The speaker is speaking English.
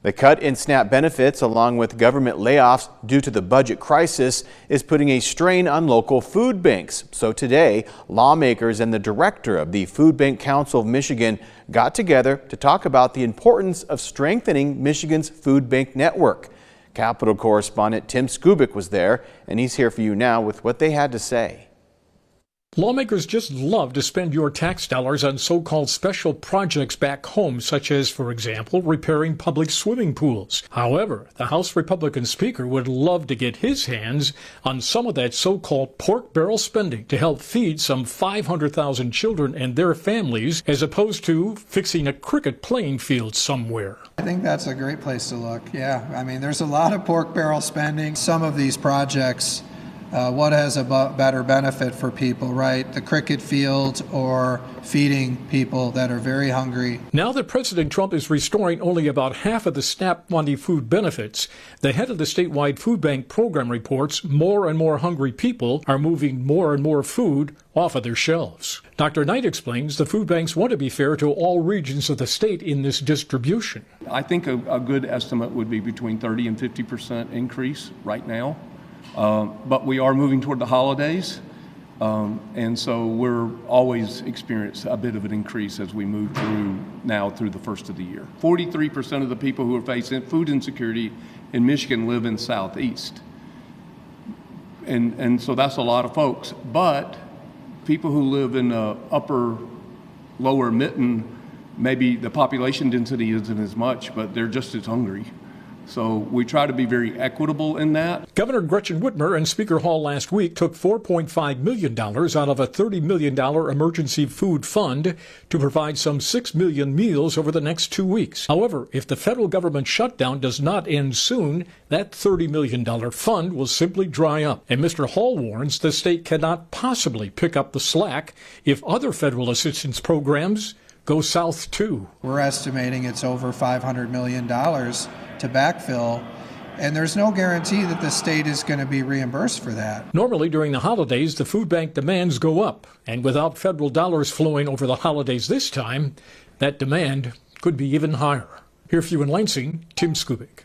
The cut in SNAP benefits, along with government layoffs due to the budget crisis, is putting a strain on local food banks. So today, lawmakers and the director of the Food Bank Council of Michigan got together to talk about the importance of strengthening Michigan's food bank network. Capitol correspondent Tim Skubic was there, and he's here for you now with what they had to say. Lawmakers just love to spend your tax dollars on so-called special projects back home, such as, for example, repairing public swimming pools. However, the House Republican Speaker would love to get his hands on some of that so-called pork barrel spending to help feed some 500,000 children and their families, as opposed to fixing a cricket playing field somewhere. I think that's a great place to look. Yeah, I mean, there's a lot of pork barrel spending. Some of these projects, what has a better benefit for people, right? The cricket field or feeding people that are very hungry. Now that President Trump is restoring only about half of the SNAP money food benefits, the head of the statewide food bank program reports more and more hungry people are moving more and more food off of their shelves. Dr. Knight explains the food banks want to be fair to all regions of the state in this distribution. I think a good estimate would be between 30 and 50% increase right now. But we are moving toward the holidays, and so we're always experience a bit of an increase as we move through the first of the year. 43% of the people who are facing food insecurity in Michigan live in Southeast, and so that's a lot of folks. But people who live in lower mitten, maybe the population density isn't as much, but they're just as hungry. So we try to be very equitable in that. Governor Gretchen Whitmer and Speaker Hall last week took $4.5 million out of a $30 million emergency food fund to provide some 6 million meals over the next 2 weeks. However, if the federal government shutdown does not end soon, that $30 million fund will simply dry up. And Mr. Hall warns the state cannot possibly pick up the slack if other federal assistance programs go south too. We're estimating it's over $500 million to backfill, and there's no guarantee that the state is going to be reimbursed for that. Normally during the holidays, the food bank demands go up, and without federal dollars flowing over the holidays this time, that demand could be even higher. Here for you in Lansing, Tim Skubic.